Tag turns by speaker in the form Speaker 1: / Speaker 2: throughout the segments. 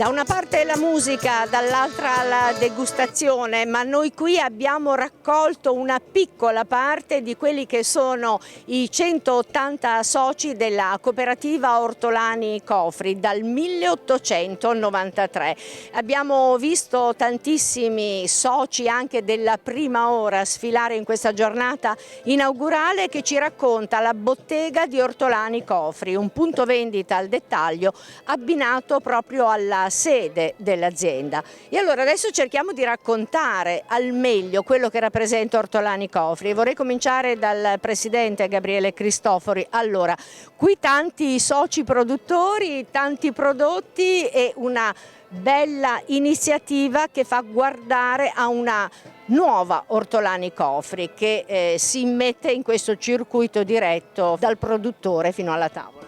Speaker 1: Da una parte la musica, dall'altra la degustazione, ma noi qui abbiamo raccolto una piccola parte di quelli che sono i 180 soci della cooperativa Ortolani Cofri dal 1893. Abbiamo visto tantissimi soci anche della prima ora sfilare in questa giornata inaugurale che ci racconta la bottega di Ortolani Cofri, un punto vendita al dettaglio abbinato proprio alla sede dell'azienda. E allora adesso cerchiamo di raccontare al meglio quello che rappresenta Ortolani Cofri. Vorrei cominciare dal presidente Gabriele Cristofori. Allora, qui tanti soci produttori, tanti prodotti e una bella iniziativa che fa guardare a una nuova Ortolani Cofri che si immette in questo circuito diretto dal produttore fino alla tavola.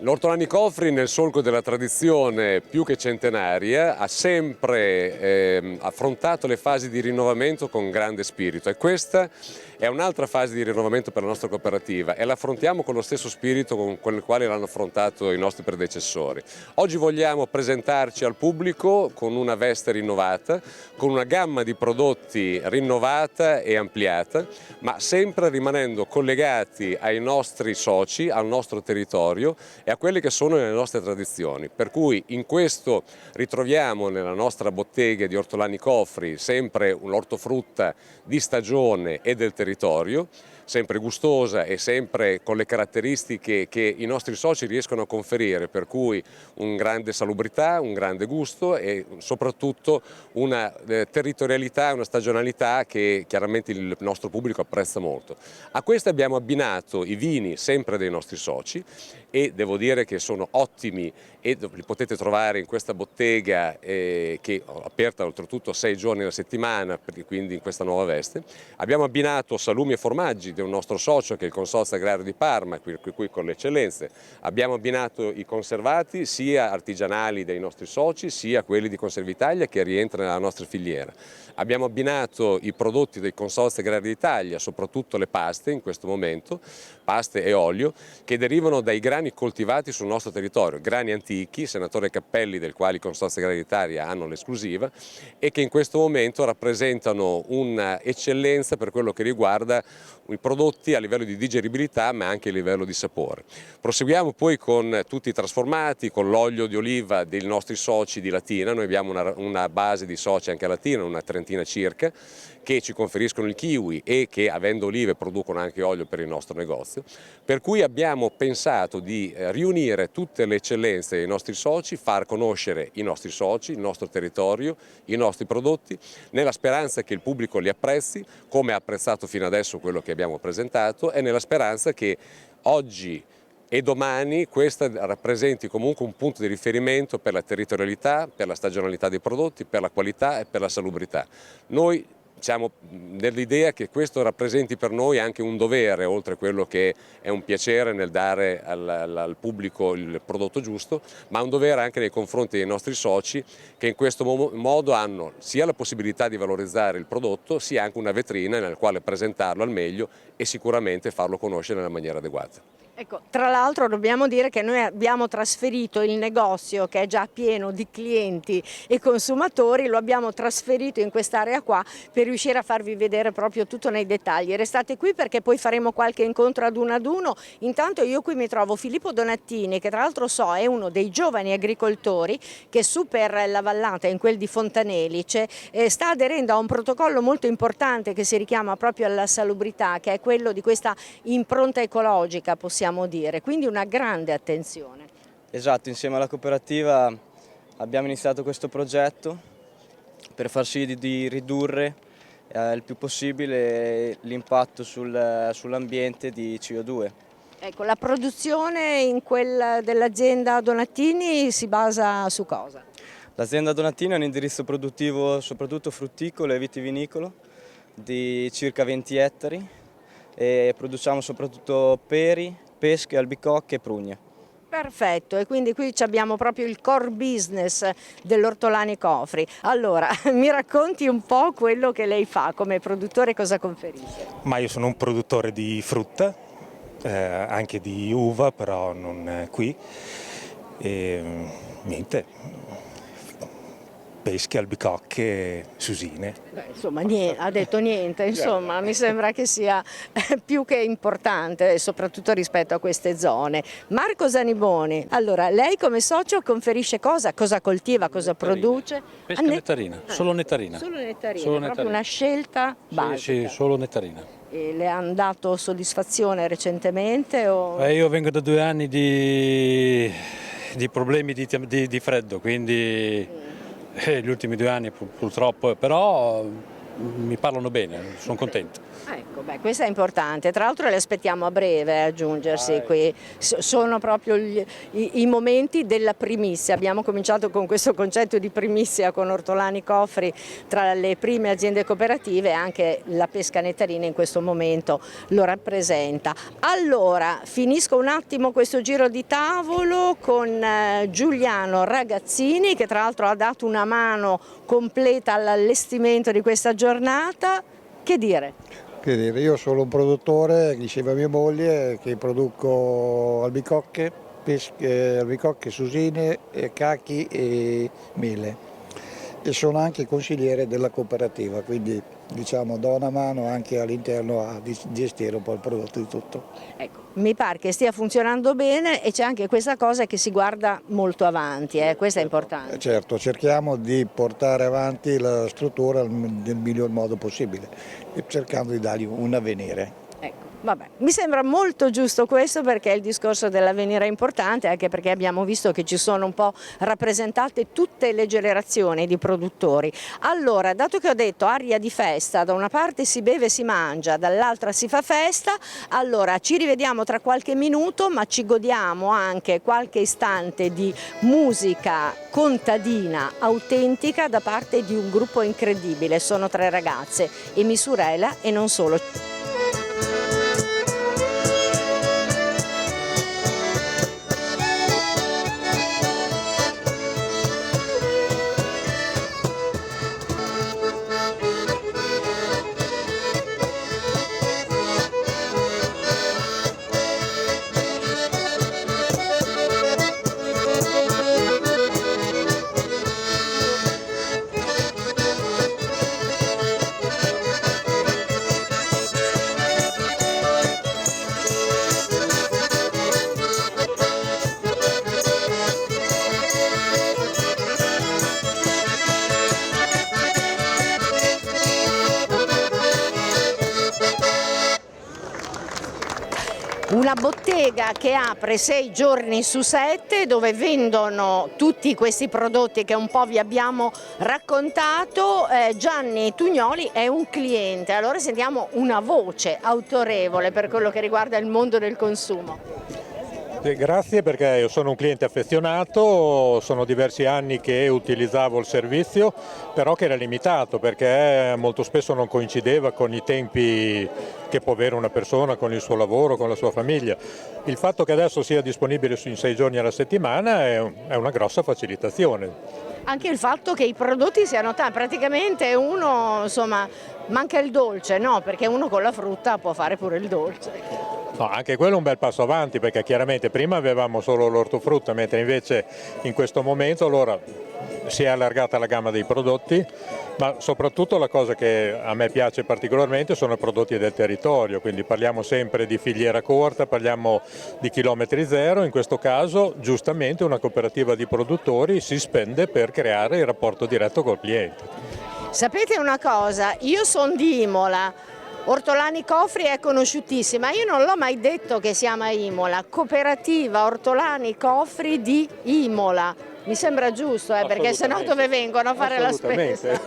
Speaker 2: L'Ortolani Cofri, nel solco della tradizione più che centenaria, ha sempre affrontato le fasi di rinnovamento con grande spirito, e questa è un'altra fase di rinnovamento per la nostra cooperativa e la affrontiamo con lo stesso spirito con il quale l'hanno affrontato i nostri predecessori. Oggi vogliamo presentarci al pubblico con una veste rinnovata, con una gamma di prodotti rinnovata e ampliata, ma sempre rimanendo collegati ai nostri soci, al nostro territorio e a quelle che sono le nostre tradizioni. Per cui in questo ritroviamo nella nostra bottega di Ortolani Cofri sempre un'ortofrutta di stagione e del territorio, sempre gustosa e sempre con le caratteristiche che i nostri soci riescono a conferire, per cui un grande salubrità, un grande gusto e soprattutto una territorialità, una stagionalità che chiaramente il nostro pubblico apprezza molto. A questo abbiamo abbinato i vini sempre dei nostri soci e devo dire che sono ottimi e li potete trovare in questa bottega che è aperta oltretutto 6 giorni alla settimana, quindi in questa nuova veste. Abbiamo abbinato salumi e formaggi di un nostro socio che è il Consorzio Agrario di Parma, qui con le eccellenze. Abbiamo abbinato i conservati sia artigianali dei nostri soci sia quelli di Conservitalia che rientrano nella nostra filiera. Abbiamo abbinato i prodotti del Consorzio Agrario d'Italia, soprattutto le paste in questo momento, paste e olio, che derivano dai grani coltivati sul nostro territorio, grani antichi, Senatore Cappelli, del quale i Consorzi Agrari d'Italia hanno l'esclusiva e che in questo momento rappresentano un'eccellenza per quello che riguarda i prodotti a livello di digeribilità ma anche a livello di sapore. Proseguiamo poi con tutti i trasformati, con l'olio di oliva dei nostri soci di Latina. Noi abbiamo una base di soci anche a Latina, una trentina circa, che ci conferiscono il kiwi e che avendo olive producono anche olio per il nostro negozio, per cui abbiamo pensato di riunire tutte le eccellenze dei nostri soci, far conoscere i nostri soci, il nostro territorio, i nostri prodotti, nella speranza che il pubblico li apprezzi come ha apprezzato fino adesso quello che abbiamo presentato e nella speranza che oggi e domani questa rappresenti comunque un punto di riferimento per la territorialità, per la stagionalità dei prodotti, per la qualità e per la salubrità. Noi siamo dell'idea che questo rappresenti per noi anche un dovere, oltre a quello che è un piacere nel dare al pubblico il prodotto giusto, ma un dovere anche nei confronti dei nostri soci che in questo modo hanno sia la possibilità di valorizzare il prodotto, sia anche una vetrina nella quale presentarlo al meglio e sicuramente farlo conoscere nella maniera adeguata.
Speaker 1: Ecco, tra l'altro dobbiamo dire che noi abbiamo trasferito il negozio che è già pieno di clienti e consumatori, lo abbiamo trasferito in quest'area qua per riuscire a farvi vedere proprio tutto nei dettagli. Restate qui perché poi faremo qualche incontro ad uno. Intanto io qui mi trovo Filippo Donattini, che tra l'altro so è uno dei giovani agricoltori che su per la vallata, in quel di Fontanelice, sta aderendo a un protocollo molto importante che si richiama proprio alla salubrità, che è quello di questa impronta ecologica, possiamo dire, quindi una grande attenzione.
Speaker 3: Esatto, insieme alla cooperativa abbiamo iniziato questo progetto per far sì di ridurre il più possibile l'impatto sull'ambiente di CO2.
Speaker 1: Ecco, la produzione in quella dell'azienda Donattini si basa su cosa?
Speaker 3: L'azienda Donattini ha un indirizzo produttivo soprattutto frutticolo e vitivinicolo di circa 20 ettari e produciamo soprattutto peri, pesche, albicocche e prugne.
Speaker 1: Perfetto, e quindi qui abbiamo proprio il core business dell'Ortolani Cofri. Allora, mi racconti un po' quello che lei fa come produttore, cosa conferisce?
Speaker 4: Ma io sono un produttore di frutta, anche di uva, però non qui. E niente, pesche, albicocche, susine.
Speaker 1: Beh, insomma, ha detto niente, insomma, mi sembra che sia più che importante, soprattutto rispetto a queste zone. Marco Zaniboni, allora, lei come socio conferisce cosa? Cosa coltiva, cosa produce?
Speaker 5: Pesca nettarina, solo nettarina.
Speaker 1: Solo nettarina,
Speaker 5: Solo
Speaker 1: proprio
Speaker 5: nettarina.
Speaker 1: una scelta basica.
Speaker 5: Sì, solo nettarina.
Speaker 1: E le hanno dato soddisfazione recentemente? O...
Speaker 5: Io vengo da 2 anni di problemi di freddo, quindi gli ultimi 2 anni purtroppo, però mi parlano bene, sono contento.
Speaker 1: Ecco, beh, questo è importante, tra l'altro le aspettiamo a breve aggiungersi qui, sono proprio i momenti della primizia, abbiamo cominciato con questo concetto di primizia con Ortolani Cofri tra le prime aziende cooperative e anche la pesca nettarina in questo momento lo rappresenta. Allora, finisco un attimo questo giro di tavolo con Giuliano Ragazzini che tra l'altro ha dato una mano completa all'allestimento di questa giornata, che dire?
Speaker 6: Che dire, io sono un produttore, diceva mia moglie, che produco albicocche, albicocche, susine, cachi e mele. E sono anche consigliere della cooperativa, quindi diciamo do una mano anche all'interno a gestire un po' il prodotto di tutto.
Speaker 1: Ecco, mi pare che stia funzionando bene e c'è anche questa cosa che si guarda molto avanti, questo è importante.
Speaker 6: Certo, cerchiamo di portare avanti la struttura nel miglior modo possibile, cercando di dargli un avvenire.
Speaker 1: Ecco, vabbè, mi sembra molto giusto questo perché il discorso dell'avvenire è importante, anche perché abbiamo visto che ci sono un po' rappresentate tutte le generazioni di produttori. Allora, dato che ho detto aria di festa, da una parte si beve e si mangia, dall'altra si fa festa, allora ci rivediamo tra qualche minuto, ma ci godiamo anche qualche istante di musica contadina autentica da parte di un gruppo incredibile, sono 3 ragazze, Emi Surela e non solo. Una bottega che apre 6 giorni su 7 dove vendono tutti questi prodotti che un po' vi abbiamo raccontato. Gianni Tugnoli è un cliente, allora sentiamo una voce autorevole per quello che riguarda il mondo del consumo.
Speaker 7: Grazie, perché io sono un cliente affezionato, sono diversi anni che utilizzavo il servizio, però che era limitato perché molto spesso non coincideva con i tempi che può avere una persona con il suo lavoro, con la sua famiglia. Il fatto che adesso sia disponibile in 6 giorni alla settimana è una grossa facilitazione.
Speaker 1: Anche il fatto che i prodotti siano tanti, praticamente uno, insomma, manca il dolce, no? Perché uno con la frutta può fare pure il dolce.
Speaker 7: No, anche quello è un bel passo avanti, perché chiaramente prima avevamo solo l'ortofrutta, mentre invece in questo momento allora si è allargata la gamma dei prodotti, ma soprattutto la cosa che a me piace particolarmente sono i prodotti del territorio, quindi parliamo sempre di filiera corta, parliamo di chilometri zero, in questo caso giustamente una cooperativa di produttori si spende per creare il rapporto diretto col cliente.
Speaker 1: Sapete una cosa, io sono di Imola. Ortolani Cofri è conosciutissima, io non l'ho mai detto che siamo a Imola, cooperativa Ortolani Cofri di Imola, mi sembra giusto perché sennò dove vengono a fare la spesa?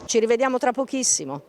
Speaker 1: Ci rivediamo tra pochissimo.